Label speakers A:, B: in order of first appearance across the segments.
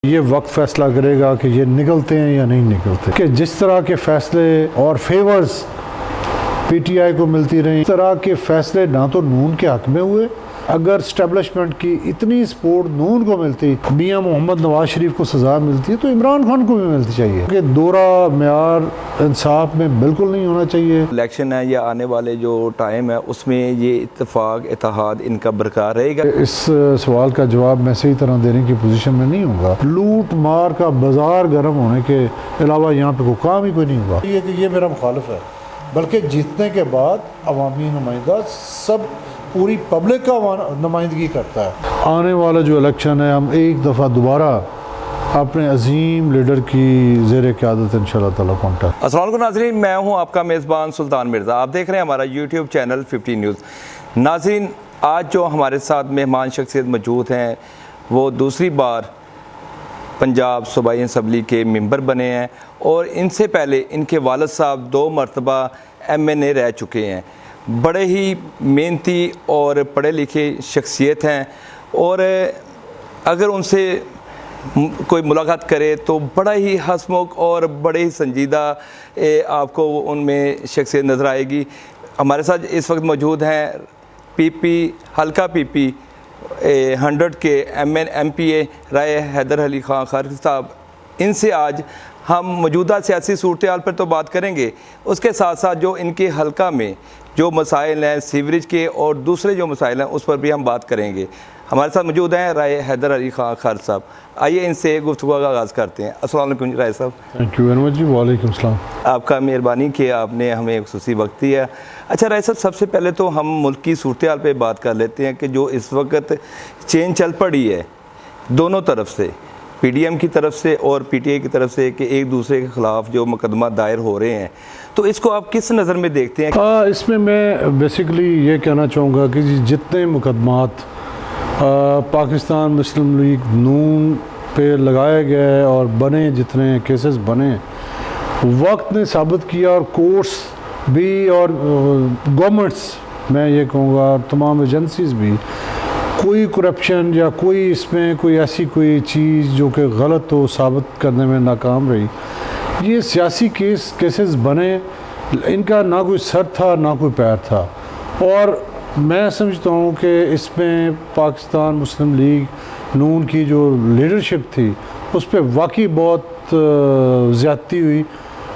A: ये वक्त फैसला करेगा कि ये निकलते हैं या नहीं निकलते, कि जिस तरह के फैसले और फेवर्स पीटीआई को मिलती रही, इस तरह के फैसले ना तो नून के हक में हुए। अगर स्टैब्लिशमेंट की इतनी सपोर्ट नून को मिलती, मियां मोहम्मद नवाज शरीफ को सज़ा मिलती है, तो इमरान खान को भी मिलती चाहिए। कि दोहरा मेयार इंसाफ में बिल्कुल नहीं होना चाहिए।
B: इलेक्शन है या आने वाले जो टाइम है उसमें ये इत्तेफाक इत्तेहाद इनका बरकरार रहेगा।
A: इस सवाल का जवाब मैं सही तरह देने की पोजीशन में नहीं हूँगा। लूट मार का बाजार गर्म होने के अलावा यहाँ पे कोई काम ही कोई नहीं हुआ। ये मेरा मुखालिफ है, बल्कि जीतने के बाद अवामी नुमाइंदा सब पूरी पब्लिक का नुमाइंदगी करता है। आने वाला जो इलेक्शन है, हम एक दफ़ा दोबारा अपने अजीम लीडर की ज़ेर क़यादत इंशाअल्लाह ताला पहुंचा।
B: अस्सलाम वालेकुम नाज़रीन, मैं हूं आपका मेज़बान सुल्तान मिर्ज़ा। आप देख रहे हैं हमारा यूट्यूब चैनल 50 न्यूज़। नाज़रीन, आज जो हमारे साथ मेहमान शख्सियत मौजूद हैं वो दूसरी बार पंजाब सूबाई असम्बली के मेंबर बने हैं और इनसे पहले इनके वालिद साहब 2 मरतबा MNA रह चुके हैं। बड़े ही मेहनती और पढ़े लिखे शख्सियत हैं और अगर उनसे कोई मुलाकात करे तो बड़ा ही हंसमुख और बड़े ही संजीदा आपको उनमें शख्सियत नज़र आएगी। हमारे साथ इस वक्त मौजूद हैं PP हल्का PP 100 के MPA राय हैदर अली खान खारिज साहब। इनसे आज हम मौजूदा सियासी सूरत हाल पर तो बात करेंगे, उसके साथ साथ जो इनके हल्का में जो मसाइल हैं सीवरेज के और दूसरे जो मसाइल हैं उस पर भी हम बात करेंगे। हमारे साथ मौजूद हैं राय हैदर अली खान खारिज साहब। आइए इनसे गुफ्तगू का आगाज़ करते हैं। अस्सलाम वालेकुम राय साहब।
A: थैंक यू वेरी मच जी। वालेकुम सलाम।
B: आपका मेहरबानी कि आपने हमें खुसूसी वक्त दिया। अच्छा राय साहब, सबसे पहले तो हम मुल्क की सूरत हाल पर बात कर लेते हैं कि जो इस वक्त चेन चल पड़ी है दोनों तरफ से, PDM की तरफ से और PTI की तरफ से, कि एक दूसरे के ख़िलाफ़ जो मुकदमा दायर हो रहे हैं, तो इसको आप किस नज़र में देखते हैं?
A: इसमें मैं बेसिकली ये कहना चाहूँगा कि जितने मुकदमात पाकिस्तान मुस्लिम लीग नून पे लगाए गए और बने, जितने केसेस बने, वक्त ने साबित किया और कोर्ट्स भी और गवर्नमेंट्स, मैं ये कहूँगा तमाम एजेंसीज़ भी, कोई करप्शन या कोई इसमें कोई ऐसी कोई चीज़ जो कि गलत हो साबित करने में नाकाम रही। ये सियासी केसेस बने, इनका ना कोई सर था ना कोई पैर था। और मैं समझता हूँ कि इसमें पाकिस्तान मुस्लिम लीग नून की जो लीडरशिप थी उस पर वाकई बहुत ज़्यादती हुई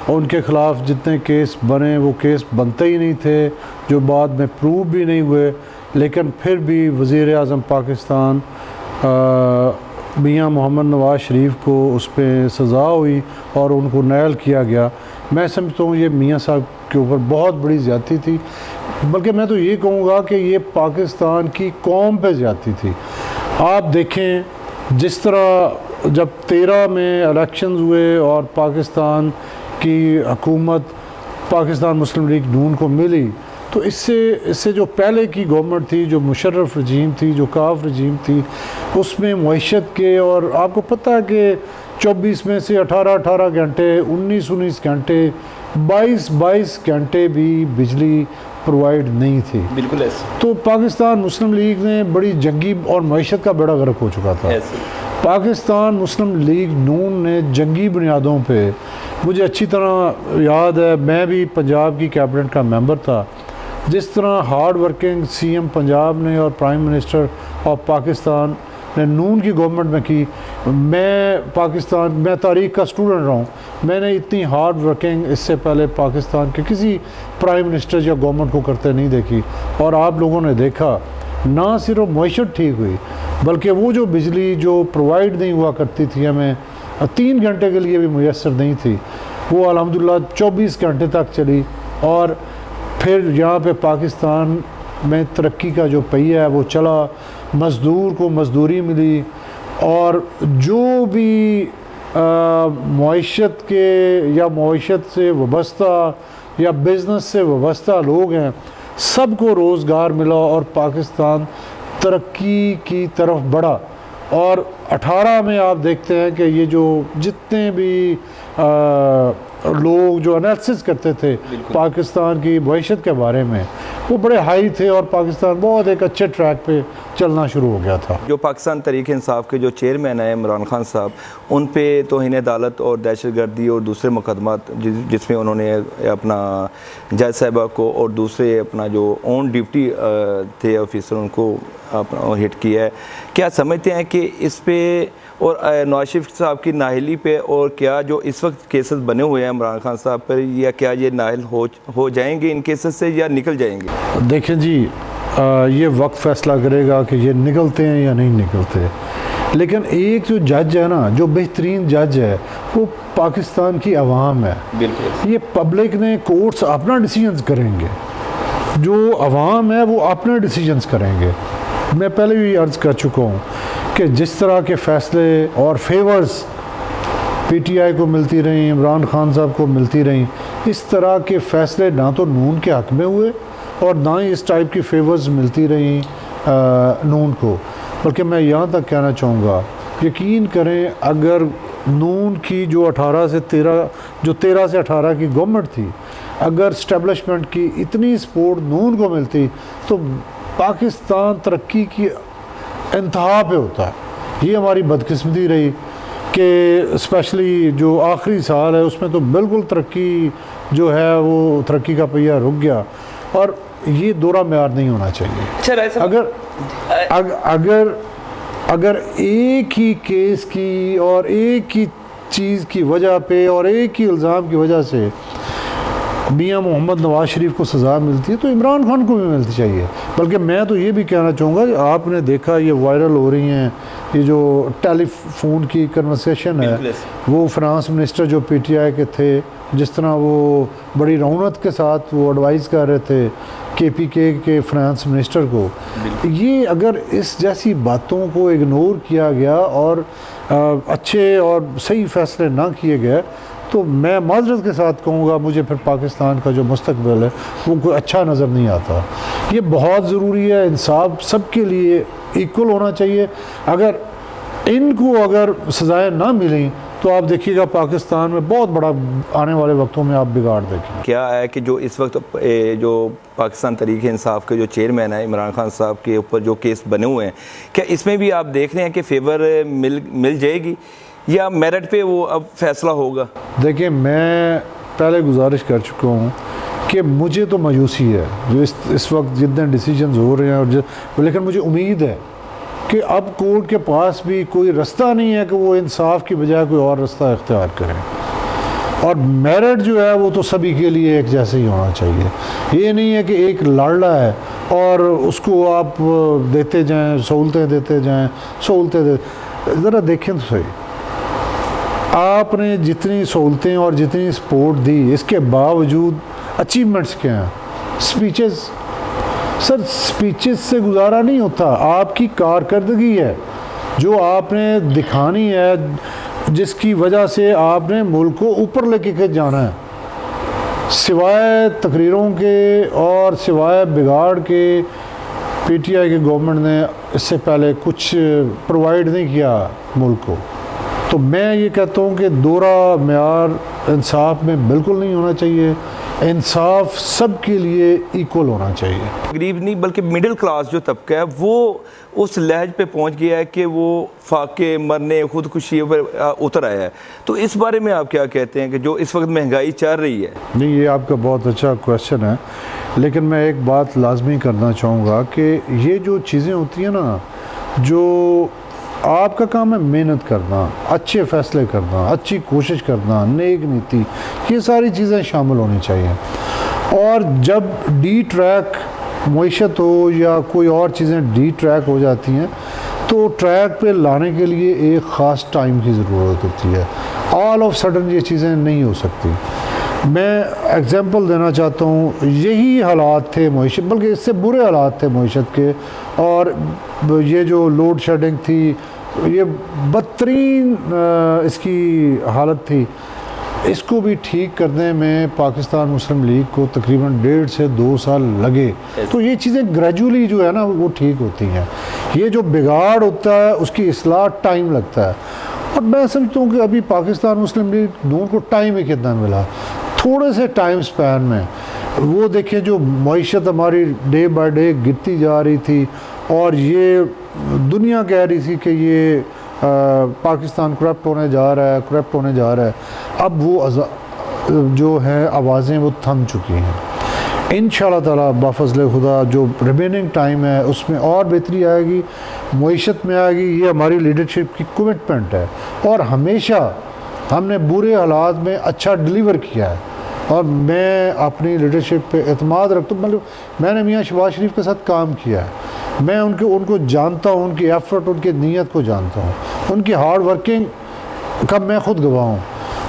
A: और उनके ख़िलाफ़ जितने केस बने वो केस बनते ही नहीं थे, जो बाद में प्रूव भी नहीं हुए। लेकिन फिर भी वज़ीर आज़म पाकिस्तान मियां मोहम्मद नवाज शरीफ को उस पर सज़ा हुई और उनको नायल किया गया। मैं समझता हूँ ये मियां साहब के ऊपर बहुत बड़ी ज़्यादती थी, बल्कि मैं तो ये कहूँगा कि ये पाकिस्तान की कौम पे ज़्यादती थी। आप देखें जिस तरह जब 13 में इलेक्शंस हुए और पाकिस्तान की हुकूमत पाकिस्तान मुस्लिम लीग नून को मिली, तो इससे जो पहले की गवर्नमेंट थी, जो मुशर्रफ रजीम थी, जो काफ रजीम थी, उसमें मईशत के, और आपको पता है कि 24 में से 18 घंटे, 19 घंटे, 22 घंटे भी बिजली प्रोवाइड नहीं थी।
B: बिल्कुल ऐसे।
A: तो पाकिस्तान मुस्लिम लीग ने बड़ी जंगी और मईशत का बेड़ा गर्क हो चुका था। पाकिस्तान मुस्लिम लीग नून ने जंगी बुनियादों पे, मुझे अच्छी तरह याद है, मैं भी पंजाब की कैबिनेट का मेंबर था, जिस तरह हार्ड वर्किंग CM पंजाब ने और प्राइम मिनिस्टर ऑफ पाकिस्तान ने नून की गवर्नमेंट में की। मैं तारीख़ का स्टूडेंट रहा हूँ, मैंने इतनी हार्ड वर्किंग इससे पहले पाकिस्तान के किसी प्राइम मिनिस्टर या गवर्नमेंट को करते नहीं देखी। और आप लोगों ने देखा, ना सिर्फ मईशत ठीक हुई, बल्कि वो जो बिजली जो प्रोवाइड नहीं हुआ करती थी, हमें 3 घंटे के लिए भी मुयस्सर नहीं थी, वो अल्हम्दुलिल्लाह 24 घंटे तक चली। और फिर यहाँ पे पाकिस्तान में तरक्की का जो पहिया है वो चला, मज़दूर को मज़दूरी मिली, और जो भी मईशत के या मईशत से वाबस्ता या बिज़नेस से वाबस्ता लोग हैं, सबको रोज़गार मिला और पाकिस्तान तरक्की की तरफ बढ़ा। और 18 में आप देखते हैं कि ये जो जितने भी लोग जो एनालिसिस करते थे पाकिस्तान की मईशत के बारे में, वो बड़े हाई थे और पाकिस्तान बहुत एक अच्छे ट्रैक पे चलना शुरू हो गया था।
B: जो पाकिस्तान तहरीक इंसाफ के जो चेयरमैन हैं इमरान खान साहब, उन पे तौहीन अदालत और दहशतगर्दी और दूसरे मुकदमात जिसमें उन्होंने अपना जज साहिबा को और दूसरे अपना जो ऑन ड्यूटी थे ऑफिसर उनको अपना हिट किया है, क्या समझते हैं कि इस पे और नवाज शरीफ साहब की नाहली पे, और क्या जो इस वक्त केसेस बने हुए हैं इमरान खान साहब पर, या क्या ये नाहल हो जाएंगे इन केसेस से या निकल जाएंगे?
A: देखें जी, ये वक्त फैसला करेगा कि ये निकलते हैं या नहीं निकलते। लेकिन एक जो जज है ना, जो बेहतरीन जज है, वो पाकिस्तान की आवाम है।
B: बिल्कुल,
A: ये पब्लिक ने, कोर्ट्स अपना डिसीजंस करेंगे, जो आवाम है वो अपने डिसीजंस करेंगे। मैं पहले भी अर्ज़ कर चुका हूँ कि जिस तरह के फ़ैसले और फेवर्स पीटीआई को मिलती रही, इमरान खान साहब को मिलती रही, इस तरह के फ़ैसले ना तो नून के हक़ में हुए और ना ही इस टाइप की फेवर्स मिलती रही नून को। बल्कि मैं यहाँ तक कहना चाहूँगा, यकीन करें, अगर नून की जो 13 से 18 की गवर्नमेंट थी, अगर इस्टेब्लिशमेंट की इतनी सपोर्ट नून को मिलती तो पाकिस्तान तरक्की की इंतहा पे होता है। ये हमारी बदकिस्मती रही कि स्पेशली जो आखिरी साल है उसमें तो बिल्कुल तरक्की जो है वो तरक्की का पहिया रुक गया, और ये दोहरा मेयार नहीं होना चाहिए। अगर एक ही केस की और एक ही चीज़ की वजह पे और एक ही इल्ज़ाम की वजह से मियां मोहम्मद नवाज शरीफ को सज़ा मिलती है तो इमरान खान को भी मिलती चाहिए। बल्कि मैं तो ये भी कहना चाहूँगा, आपने देखा ये वायरल हो रही हैं, ये जो टेलीफोन की कन्वर्सेशन है, वो फ्रांस मिनिस्टर जो पीटीआई के थे, जिस तरह वो बड़ी रौनक के साथ वो एडवाइस कर रहे थे केपीके के फ्रांस मिनिस्टर को, ये अगर इस जैसी बातों को इग्नोर किया गया और अच्छे और सही फैसले ना किए गए तो मैं माजरत के साथ कहूँगा, मुझे फिर पाकिस्तान का जो मुस्तकबिल है वो कोई अच्छा नज़र नहीं आता। ये बहुत ज़रूरी है, इंसाफ सबके लिए इक्वल होना चाहिए। अगर इनको अगर सज़ाएँ ना मिलें तो आप देखिएगा पाकिस्तान में बहुत बड़ा आने वाले वक्तों में आप बिगाड़ देखें।
B: क्या है कि जो इस वक्त जो पाकिस्तान तहरीक इंसाफ के जो चेयरमैन है इमरान खान साहब के ऊपर जो केस बने हुए हैं, क्या इसमें भी आप देख रहे हैं कि फेवर मिल जाएगी या मेरिट पे वो अब फैसला होगा? देखिए,
A: मैं पहले गुजारिश कर चुका हूँ कि मुझे तो मायूसी है जो इस वक्त जितने डिसीजंस हो रहे हैं, और लेकिन मुझे उम्मीद है कि अब कोर्ट के पास भी कोई रास्ता नहीं है कि वो इंसाफ की बजाय कोई और रास्ता इख्तियार करें। और मेरिट जो है वो तो सभी के लिए एक जैसे ही होना चाहिए। ये नहीं है कि एक लड़ रहा है और उसको आप देते जाएं, सहूलतें देते जाएं, ज़रा देखें तो सही, आपने जितनी सहूलतें और जितनी सपोर्ट दी, इसके बावजूद अचीवमेंट्स क्या हैं? स्पीचेस, सर स्पीचेस से गुजारा नहीं होता। आपकी कारकर्दगी है जो आपने दिखानी है, जिसकी वजह से आपने मुल्क को ऊपर लेके जाना है। सिवाय तकरीरों के और सिवाय बिगाड़ के पीटीआई की गवर्नमेंट ने इससे पहले कुछ प्रोवाइड नहीं किया मुल्क को। तो मैं ये कहता हूँ कि दोहरा मेयार इंसाफ में बिल्कुल नहीं होना चाहिए। इंसाफ सब के लिए इक्वल होना चाहिए।
B: गरीब नहीं बल्कि मिडिल क्लास जो तबका है वो उस लहज पे पहुंच गया है कि वो फाके मरने खुदकुशी पर उतर आया है। तो इस बारे में आप क्या कहते हैं कि जो इस वक्त महंगाई चल रही है?
A: नहीं, ये आपका बहुत अच्छा क्वेश्चन है, लेकिन मैं एक बात लाजमी करना चाहूँगा कि ये जो चीज़ें होती हैं ना, जो आपका काम है मेहनत करना, अच्छे फ़ैसले करना, अच्छी कोशिश करना, नेक नीति, ये सारी चीज़ें शामिल होनी चाहिए। और जब डी ट्रैक मईशत हो या कोई और चीज़ें डी ट्रैक हो जाती हैं तो ट्रैक पे लाने के लिए एक ख़ास टाइम की ज़रूरत होती है। ऑल ऑफ सडन ये चीज़ें नहीं हो सकती। मैं एग्ज़ाम्पल देना चाहता हूँ, यही हालात थे मईशत, बल्कि इससे बुरे हालात थे मईशत के, और ये जो लोड शेडिंग थी ये बदतरीन इसकी हालत थी। इसको भी ठीक करने में पाकिस्तान मुस्लिम लीग को तकरीबन 1.5 से 2 साल लगे। तो ये चीज़ें ग्रेजुअली जो है ना वो ठीक होती हैं। ये जो बिगाड़ होता है उसकी इस्लाह टाइम लगता है। और मैं समझता हूँ कि अभी पाकिस्तान मुस्लिम लीग नून को टाइम ही कितना मिला, थोड़े से टाइम स्पैन में वो देखिए जो मईशत हमारी डे बाय डे गिरती जा रही थी और ये दुनिया कह रही थी कि ये पाकिस्तान करप्ट होने जा रहा है, करप्ट होने जा रहा है, अब वो जो है आवाज़ें वो थम चुकी हैं। इंशाअल्लाह ताला बाफज़ल खुदा जो रिमेनिंग टाइम है उसमें और बेहतरी आएगी, मईशत में आएगी। ये हमारी लीडरशिप की कमिटमेंट है और हमेशा हमने बुरे हालात में अच्छा डिलीवर किया है और मैं अपनी लीडरशिप पे एतमाद रखता हूँ। मतलब मैंने मियाँ शहबाज शरीफ के साथ काम किया है, मैं उनको जानता हूँ, उनकी एफ़र्ट, उनकी नीयत को जानता हूँ, उनकी हार्ड वर्किंग का मैं ख़ुद गवाह हूँ।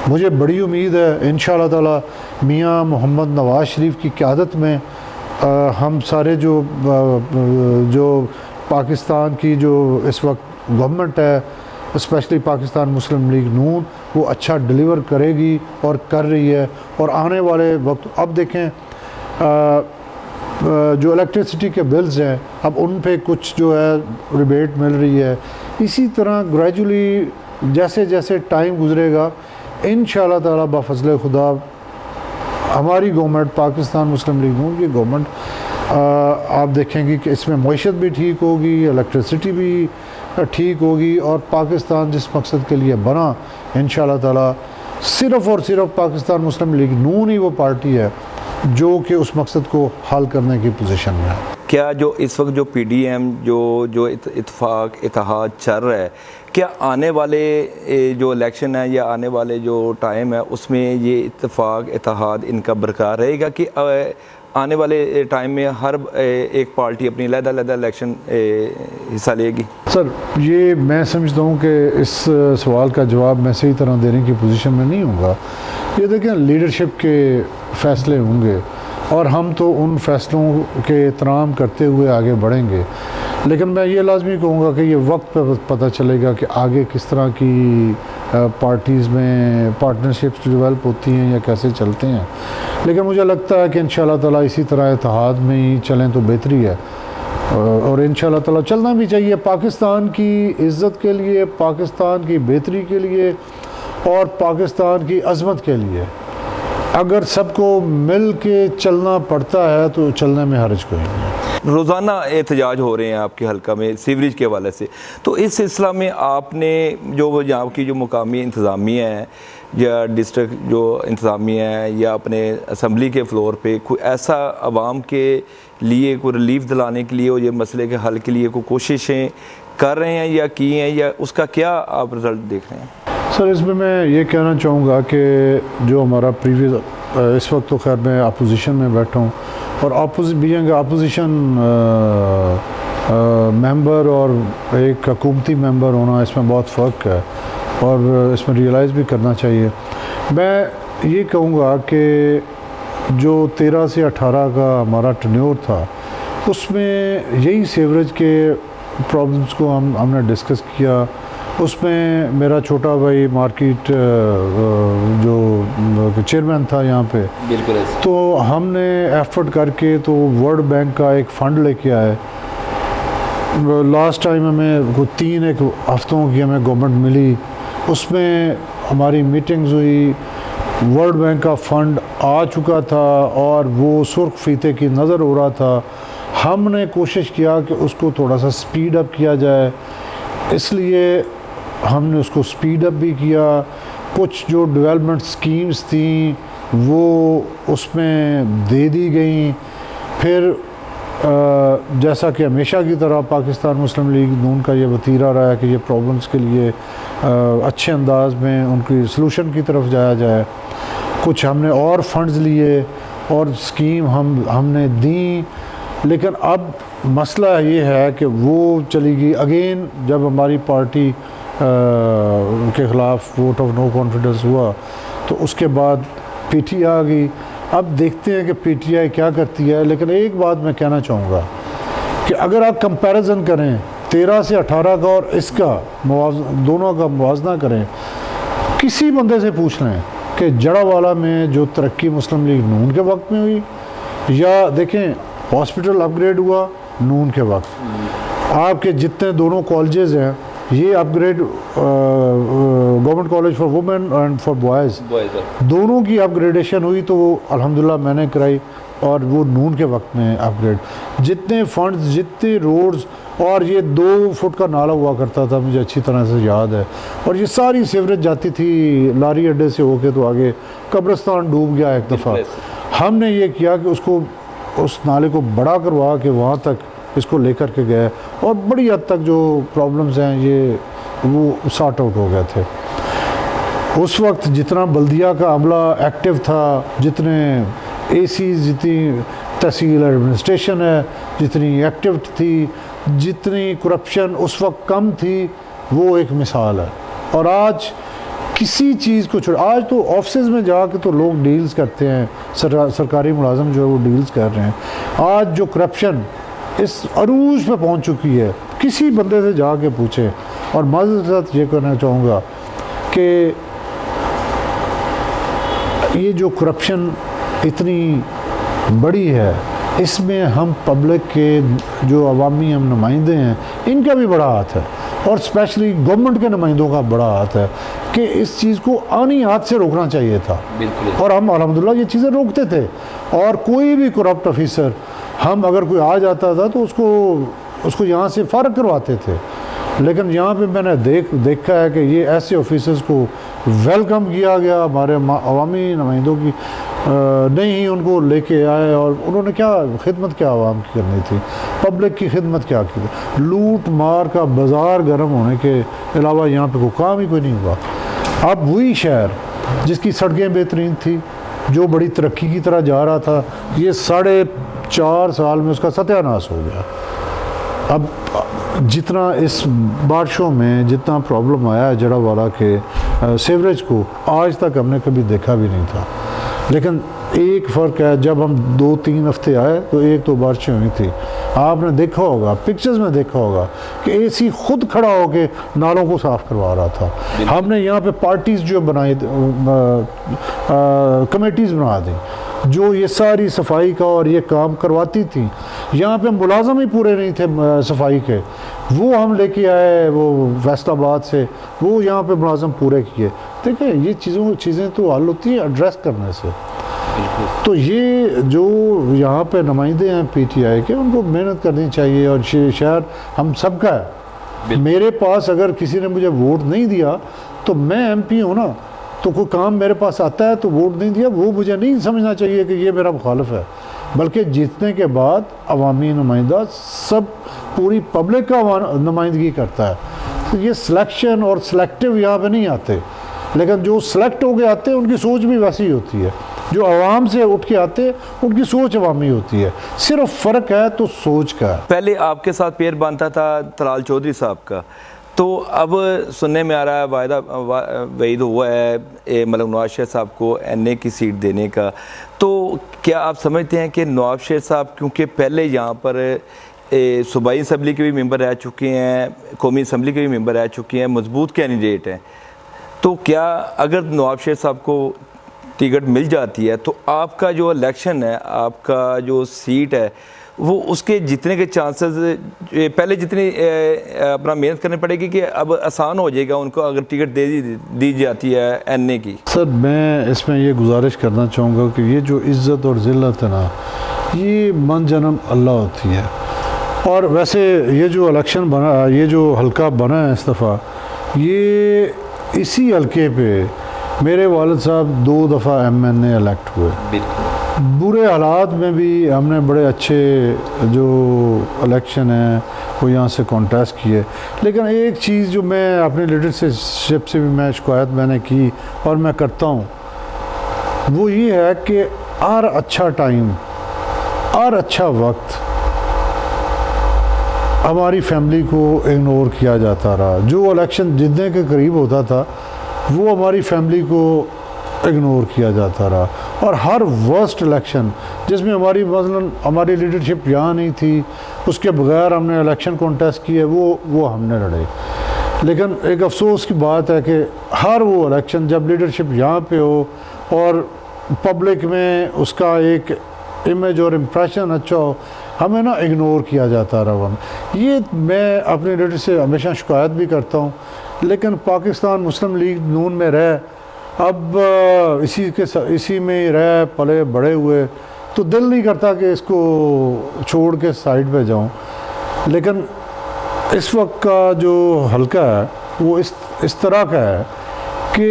A: मुझे बड़ी उम्मीद है इंशाअल्लाह ताला मियाँ मोहम्मद नवाज़ शरीफ की क़यादत में हम सारे जो पाकिस्तान की जो इस वक्त गवर्नमेंट है, स्पेशली पाकिस्तान मुस्लिम लीग नून, वो अच्छा डिलीवर करेगी और कर रही है। और आने वाले वक्त अब देखें जो इलेक्ट्रिसिटी के बिल्स हैं अब उन पे कुछ जो है रिबेट मिल रही है। इसी तरह ग्रेजुअली जैसे जैसे टाइम गुजरेगा इंशाअल्लाह ताला बाफज़ल खुदा हमारी गवर्नमेंट, पाकिस्तान मुस्लिम लीग नून की गवर्नमेंट, आप देखेंगे कि इसमें मईशत भी ठीक होगी, इलेक्ट्रिसिटी भी ठीक होगी और पाकिस्तान जिस मकसद के लिए बना इंशाअल्लाह ताला सिर्फ़ और सिर्फ पाकिस्तान मुस्लिम लीग नून ही वो पार्टी है जो कि उस मकसद को हल करने की पोजीशन में है।
B: क्या जो इस वक्त जो PDM जो इत्तेफाक इत्तेहाद चल रहा है, क्या आने वाले जो इलेक्शन है या आने वाले जो टाइम है उसमें ये इत्तेफाक इत्तेहाद इनका बरकरार रहेगा कि आने वाले टाइम में हर एक पार्टी अपनी अलग-अलग इलेक्शन हिस्सा लेगी?
A: सर ये मैं समझता हूँ कि इस सवाल का जवाब मैं सही तरह देने की पोजीशन में नहीं हूँगा। ये देखें लीडरशिप के फ़ैसले होंगे और हम तो उन फ़ैसलों के एहतराम करते हुए आगे बढ़ेंगे, लेकिन मैं ये लाजमी कहूँगा कि ये वक्त पर पता चलेगा कि आगे किस तरह की पार्टीज़ में पार्टनरशिप्स डेवलप होती हैं या कैसे चलते हैं। लेकिन मुझे लगता है कि इंशाअल्लाह ताला इसी तरह इत्तेहाद में ही चलें तो बेहतरी है और इंशाअल्लाह ताला चलना भी चाहिए पाकिस्तान की इज़्ज़त के लिए, पाकिस्तान की बेहतरी के लिए और पाकिस्तान की अज़मत के लिए। अगर सबको मिल के चलना पड़ता है तो चलने में हर्ज कोई नहीं है।
B: रोज़ाना एहतजाज हो रहे हैं आपके हल्का में सीवरेज के हवाले से, तो इस सिलसिला में आपने जो यहाँ की जो मुकामी इंतज़ामिया है या डिस्ट्रिक्ट जो इंतज़ामिया है या अपने असम्बली के फ्लोर पे कोई ऐसा आवाम के लिए कोई रिलीफ दिलाने के लिए और ये मसले के हल के लिए कोई कोशिशें कर रहे हैं या की हैं, या उसका क्या आप रिज़ल्ट देख रहे हैं?
A: सर इसमें मैं ये कहना चाहूँगा कि जो हमारा प्रीवियस इस वक्त तो खैर मैं अपोजिशन में बैठा हूँ और अपोजिशन मेंबर और एक हुकूमती मेंबर होना इसमें बहुत फ़र्क है और इसमें रियलाइज़ भी करना चाहिए। मैं ये कहूँगा कि जो 13 से 18 का हमारा टेन्योर था उसमें यही सीवरेज के प्रॉब्लम्स को हमने डिस्कस किया। उसमें मेरा छोटा भाई मार्केट जो चेयरमैन था यहाँ पे,
B: बिल्कुल,
A: तो हमने एफर्ट करके तो वर्ल्ड बैंक का एक फ़ंड लेके आए। लास्ट टाइम हमें 3 हफ्तों की हमें गवर्नमेंट मिली, उसमें हमारी मीटिंग्स हुई, वर्ल्ड बैंक का फ़ंड आ चुका था और वो सुर्ख फीते की नज़र हो रहा था। हमने कोशिश किया कि उसको थोड़ा सा स्पीड अप किया जाए, इसलिए हमने उसको स्पीड अप भी किया। कुछ जो डेवलपमेंट स्कीम्स थी वो उसमें दे दी गई। फिर जैसा कि हमेशा की तरह पाकिस्तान मुस्लिम लीग नून का ये वतीरा रहा है कि ये प्रॉब्लम्स के लिए अच्छे अंदाज में उनकी सलूशन की तरफ जाया जाए। कुछ हमने और फंड्स लिए और स्कीम हमने दी, लेकिन अब मसला ये है कि वो चली गई अगेन। जब हमारी पार्टी के ख़िलाफ़ वोट ऑफ नो कॉन्फिडेंस हुआ तो उसके बाद PTI आ गई। अब देखते हैं कि PTI क्या करती है। लेकिन एक बात मैं कहना चाहूँगा कि अगर आप कंपैरिजन करें 13 से 18 का और इसका दोनों का मुवाजना करें, किसी बंदे से पूछ लें कि जड़ावाला में जो तरक्की मुस्लिम लीग नून के वक्त में हुई, या देखें हॉस्पिटल अपग्रेड हुआ नून के वक्त, आपके जितने दोनों कॉलेजेस हैं ये upgrade government college for women and for boys दोनों की अपग्रेडेशन हुई, तो वो अल्हम्दुलिल्लाह मैंने कराई, और वो नून के वक्त में अपग्रेड। जितने फंड्स, जितने रोड्स, और ये 2 फुट का नाला हुआ करता था, मुझे अच्छी तरह से याद है, और ये सारी सीवरेज जाती थी लारी अड्डे से होके, तो आगे कब्रिस्तान डूब गया एक दफ़ा। हमने ये किया कि उसको, उस नाले को बड़ा करवा के वहाँ तक इसको लेकर के गए, और बड़ी हद तक जो प्रॉब्लम्स हैं ये वो सॉर्ट आउट हो गए थे। उस वक्त जितना बल्दिया का अमला एक्टिव था, जितने एसी, जितनी तहसील एडमिनिस्ट्रेशन है जितनी एक्टिव थी, जितनी करप्शन उस वक्त कम थी, वो एक मिसाल है। और आज किसी चीज़ को छोड़, आज तो ऑफिस में जाके तो लोग डील्स करते हैं, सरकारी मुलाजम जो है वो डील्स कर रहे हैं। आज जो करप्शन इस अरूज पे पहुंच चुकी है, किसी बंदे से जाके पूछे। और माज़रत के साथ ये कहना चाहूँगा कि ये जो करप्शन इतनी बड़ी है, इसमें हम पब्लिक के जो अवामी हम नुमाइंदे हैं, इनका भी बड़ा हाथ है, और स्पेशली गवर्नमेंट के नुमाइंदों का बड़ा हाथ है कि इस चीज़ को आनी हाथ से रोकना चाहिए था।
B: बिल्कुल।
A: और हम अल्हम्दुलिल्लाह ये चीज़ें रोकते थे। और कोई भी करप्ट ऑफिसर, हम अगर कोई आ जाता था तो उसको यहाँ से फारग करवाते थे। लेकिन यहाँ पे मैंने देखा है कि ये ऐसे ऑफिसर्स को वेलकम किया गया, हमारे अवामी नुमाइंदों की नहीं उनको लेके आए, और उन्होंने क्या खिदमत क्या आवाम की करनी थी, पब्लिक की खिदमत क्या की, लूट मार का बाज़ार गर्म होने के अलावा यहाँ पे कोई काम ही कोई नहीं हुआ। अब वही शहर जिसकी सड़कें बेहतरीन थी, जो बड़ी तरक्की की तरह जा रहा था, ये 4.5 साल में उसका सत्यानाश हो गया। अब जितना इस बारिशों में जितना प्रॉब्लम आया है जड़ावाला के सीवरेज को, आज तक हमने कभी देखा भी नहीं था। लेकिन एक फ़र्क है, जब हम 2-3 हफ्ते आए तो एक तो बारिशें हुई थी, आपने देखा होगा, पिक्चर्स में देखा होगा कि एसी खुद खड़ा होके नालों को साफ़ करवा रहा था। हमने यहाँ पे पार्टीज़ जो बनाई, कमेटीज़ बना दी जो ये सारी सफाई का और ये काम करवाती थी। यहाँ पे मुलाजम ही पूरे नहीं थे सफाई के, वो हम लेके आए वो फैसलाबाद से, वो यहाँ पे मुलाजम पूरे किए। देखिए ये चीज़ें तो हल होती हैं एड्रेस करने से। तो ये जो यहाँ पे नुमाइंदे हैं पीटीआई के, उनको मेहनत करनी चाहिए, और शहर हम सबका है। मेरे पास अगर किसी ने मुझे वोट नहीं दिया तो मैं एमपी हूँ ना, तो कोई काम मेरे पास आता है तो वोट नहीं दिया, वो मुझे नहीं समझना चाहिए कि ये मेरा मुखालिफ है। बल्कि जीतने के बाद अवामी नुमाइंदा सब पूरी पब्लिक का नुमाइंदगी करता है। तो ये सिलेक्शन और सिलेक्टिव यहाँ पे नहीं आते, लेकिन जो सिलेक्ट होके आते हैं उनकी सोच भी वैसी ही होती है। जो आवाम से उठ के आते हैं उनकी सोच अवामी होती है, सिर्फ फ़र्क है तो सोच का।
B: पहले आपके साथ पेयर बनता था तलाल चौधरी साहब का, तो अब सुनने में आ रहा है वायदा वईद हुआ है मतलब नवाज शरीफ साहब को NA की सीट देने का। तो क्या आप समझते हैं कि नवाज शरीफ साहब, क्योंकि पहले यहाँ पर सूबाई असम्बली के भी मेंबर रह चुके हैं, कौमी असम्बली के भी मेंबर रह चुके हैं, मजबूत कैंडिडेट हैं, तो क्या अगर नवाज शरीफ साहब को टिकट मिल जाती है तो आपका जो इलेक्शन है, आपका जो सीट है, वो उसके जीतने के चांसेस पहले जितनी अपना मेहनत करनी पड़ेगी कि अब आसान हो जाएगा उनको अगर टिकट दी जाती है NA की?
A: सर मैं इसमें ये गुजारिश करना चाहूँगा कि ये जो इज़्ज़त और ज़िल्लत है ना, ये मन जन्म अल्लाह होती है। और वैसे ये जो इलेक्शन बना, ये जो हल्का बना है इस दफ़ा, ये इसी हल्के पे मेरे वालिद साहब 2 दफ़ा MNA इलेक्ट हुए। बुरे हालात में भी हमने बड़े अच्छे जो इलेक्शन है वो यहाँ से कॉन्टेस्ट किए। लेकिन एक चीज़ जो मैं अपनी लीडरशिप से भी मैं शिकायत मैंने की और मैं करता हूँ, वो ये है कि हर अच्छा टाइम, हर अच्छा वक्त हमारी फैमिली को इग्नोर किया जाता रहा। जो इलेक्शन जीतने के करीब होता था वो हमारी फैमिली को इग्नोर किया जाता रहा। और हर वर्स्ट इलेक्शन जिसमें हमारी मसलन हमारी लीडरशिप यहाँ नहीं थी, उसके बगैर हमने इलेक्शन कॉन्टेस्ट किए, वो हमने लड़े। लेकिन एक अफसोस की बात है कि हर वो इलेक्शन जब लीडरशिप यहाँ पे हो और पब्लिक में उसका एक इमेज और इम्प्रेशन अच्छा हो, हमें ना इग्नोर किया जाता रहा। ये मैं अपने लीडर से हमेशा शिकायत भी करता हूँ, लेकिन पाकिस्तान मुस्लिम लीग नून में रह, अब इसी में ही रह पले बड़े हुए, तो दिल नहीं करता कि इसको छोड़ के साइड पे जाऊँ। लेकिन इस वक्त का जो हल्का है वो इस तरह का है कि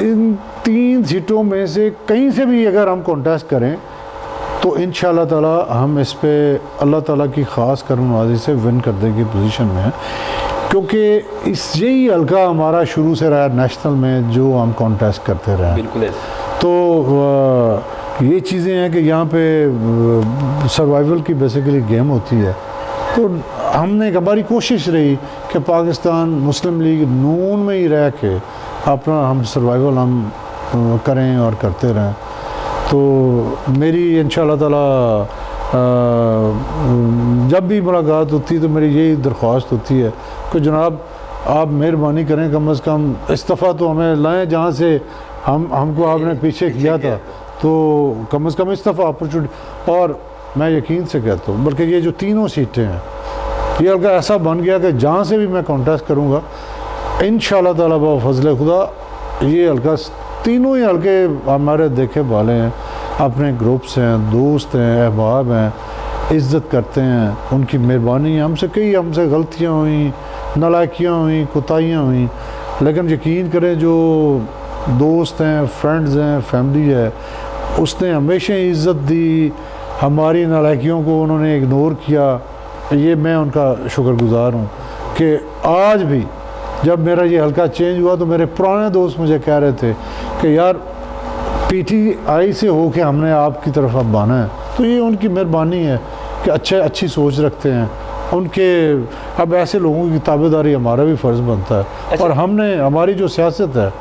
A: इन 3 सीटों में से कहीं से भी अगर हम कॉन्टेस्ट करें तो इंशाल्लाह ताला हम इस पे अल्लाह ताला की ख़ास करमनवाज़ी से विन करने की पोजीशन में है, क्योंकि यही हल्का हमारा शुरू से रहा नेशनल में जो हम कॉन्टेस्ट करते रहे।
B: बिल्कुल।
A: तो ये चीज़ें हैं कि यहाँ पे सर्वाइवल की बेसिकली गेम होती है। तो हमने हमारी कोशिश रही कि पाकिस्तान मुस्लिम लीग नून में ही रह के अपना हम सर्वाइवल हम करें और करते रहें। तो मेरी इंशाल्लाह ताला जब भी मुलाकात होती है तो मेरी यही दरख्वास्त होती है कि जनाब आप मेहरबानी करें, कम से कम इस्तीफ़ा तो हमें लाएं, जहाँ से हमको आपने पीछे किया था, तो कम से कम इस्तीफ़ा अपॉर्चुनिटी। और मैं यकीन से कहता हूँ, बल्कि ये जो तीनों सीटें हैं ये हल्का ऐसा बन गया कि जहाँ से भी मैं कॉन्टेस्ट करूँगा इंशाल्लाह ताला बफ़ज़ल खुदा ये हल्का, तीनों ही हल्के हमारे देखे वाले हैं, अपने ग्रुप्स हैं, दोस्त हैं, अहबाब हैं, इज़्ज़त करते हैं, उनकी मेहरबानी है। हमसे गलतियाँ हुई, नालायकियाँ हुई, कोताहियाँ हुई, लेकिन यकीन करें जो दोस्त हैं, फ्रेंड्स हैं, फैमिली है, उसने हमेशा इज़्ज़त दी, हमारी नालायकियों को उन्होंने इग्नोर किया। ये मैं उनका शुक्रगुज़ार हूँ कि आज भी जब मेरा ये हल्का चेंज हुआ तो मेरे पुराने दोस्त मुझे कह रहे थे कि यार PTI से हो के हमने आपकी तरफ अब आना है। तो ये उनकी मेहरबानी है कि अच्छी सोच रखते हैं उनके। अब ऐसे लोगों की ताबेदारी हमारा भी फ़र्ज़ बनता है। और हमारी जो सियासत है,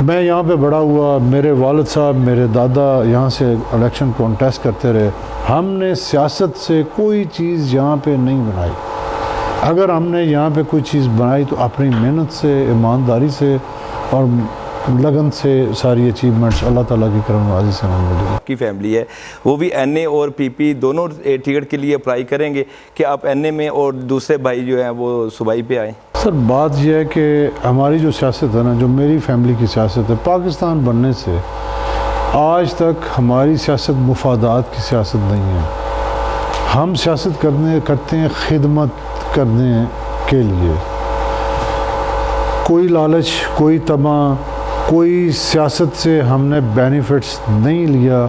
A: मैं यहाँ पे बड़ा हुआ, मेरे वालिद साहब, मेरे दादा यहाँ से इलेक्शन कॉन्टेस्ट करते रहे, हमने सियासत से कोई चीज़ यहाँ पे नहीं बनाई। अगर हमने यहाँ पे कोई चीज़ बनाई तो अपनी मेहनत से, ईमानदारी से और लगन से सारी अचीवमेंट्स अल्लाह ताला की करमनवाज़ी से हमें मिली।
B: की फैमिली है वो भी NA और PP दोनों टिकट के लिए अप्लाई करेंगे कि आप NA में और दूसरे भाई जो हैं वो सूबाई पे आएँ?
A: सर बात यह है कि हमारी जो सियासत है ना, जो मेरी फैमिली की सियासत है, पाकिस्तान बनने से आज तक हमारी सियासत मुफादात की सियासत नहीं है। हम सियासत करते हैं खिदमत करने के लिए। कोई लालच, कोई तमा, कोई सियासत से हमने बेनिफिट्स नहीं लिया।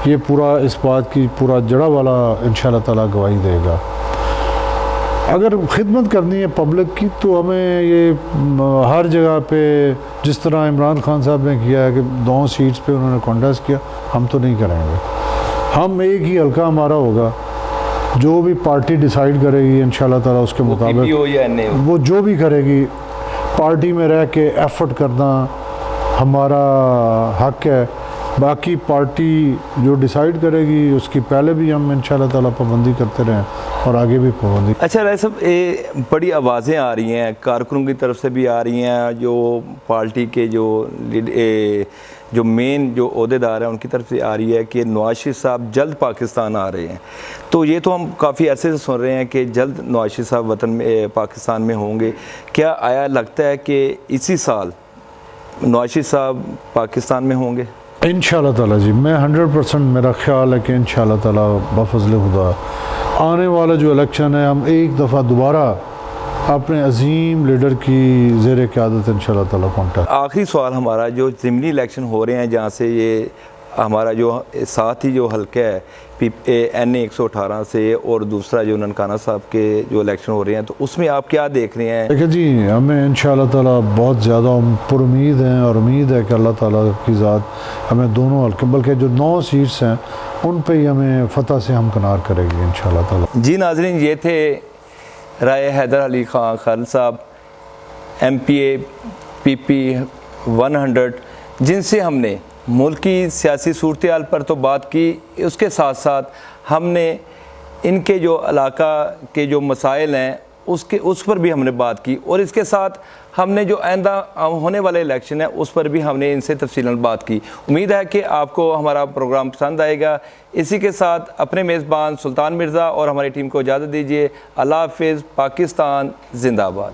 A: ये पूरा इस बात की पूरा जड़ा वाला इंशाल्लाह ताला गवाही देगा। अगर खिदमत करनी है पब्लिक की तो हमें ये हर जगह पे, जिस तरह इमरान खान साहब ने किया है कि 2 सीट्स पे उन्होंने कॉन्टेस्ट किया, हम तो नहीं करेंगे। हम एक ही हल्का हमारा होगा, जो भी पार्टी डिसाइड करेगी इंशाल्लाह ताला उसके मुताबिक
B: हो या NA हो,
A: वो जो भी करेगी, पार्टी में रह के एफर्ट करना हमारा हक है। बाकी पार्टी जो डिसाइड करेगी उसकी पहले भी हम इंशाल्लाह ताला पाबंदी करते रहें और आगे भी पाबंदी।
B: अच्छा राय साहब, बड़ी आवाज़ें आ रही हैं कारकुनों की तरफ से भी आ रही हैं, जो पार्टी के जो मेन जो ओहदेदार हैं उनकी तरफ से आ रही है कि नवाज शरीफ साहब जल्द पाकिस्तान आ रहे हैं। तो ये तो हम काफ़ी अरसे से सुन रहे हैं कि जल्द नवाज शरीफ साहब वतन में पाकिस्तान में होंगे। क्या आया लगता है कि इसी साल नवाज शरीफ साहब पाकिस्तान में होंगे?
A: इंशाल्लाह ताला जी, मैं 100% मेरा ख्याल है कि इंशाल्लाह ताला बफ़ज़ल खुदा आने वाला जो इलेक्शन है हम एक दफ़ा दोबारा अपने अजीम लीडर की ज़ेर क़यादत इंशाल्लाह ताला कॉन्टेस्ट।
B: आखिरी सवाल हमारा, जो ज़िमनी इलेक्शन हो रहे हैं जहाँ से ये हमारा जो साथ ही जो हल्का है NA 118 से और दूसरा जो ननकाना साहब के जो इलेक्शन हो रहे हैं, तो उसमें आप क्या देख रहे हैं?
A: देखिए जी, हमें इंशाल्लाह ताला बहुत ज़्यादा पुरुमीद हैं और उम्मीद है कि अल्लाह ताला की ज़ात हमें दोनों हल्के, बल्कि जो 9 सीट्स हैं उन पे ही हमें फ़तह से हमकिनार करेगी इंशाल्लाह ताला।
B: जी नाज़रीन, ये थे राय हैदर अली खान साहब, MPA PP 100, जिनसे हमने मुल्क की सियासी सूरत-ए-हाल पर तो बात की, उसके साथ साथ हमने इनके जो इलाका के जो मसाइल हैं उस पर भी हमने बात की, और इसके साथ हमने जो आइंदा होने वाले इलेक्शन है उस पर भी हमने इनसे तफसीलन बात की। उम्मीद है कि आपको हमारा प्रोग्राम पसंद आएगा। इसी के साथ अपने मेज़बान सुल्तान मिर्ज़ा और हमारी टीम को इजाज़त दीजिए। अल्लाह हाफ़िज़। पाकिस्तान जिंदाबाद।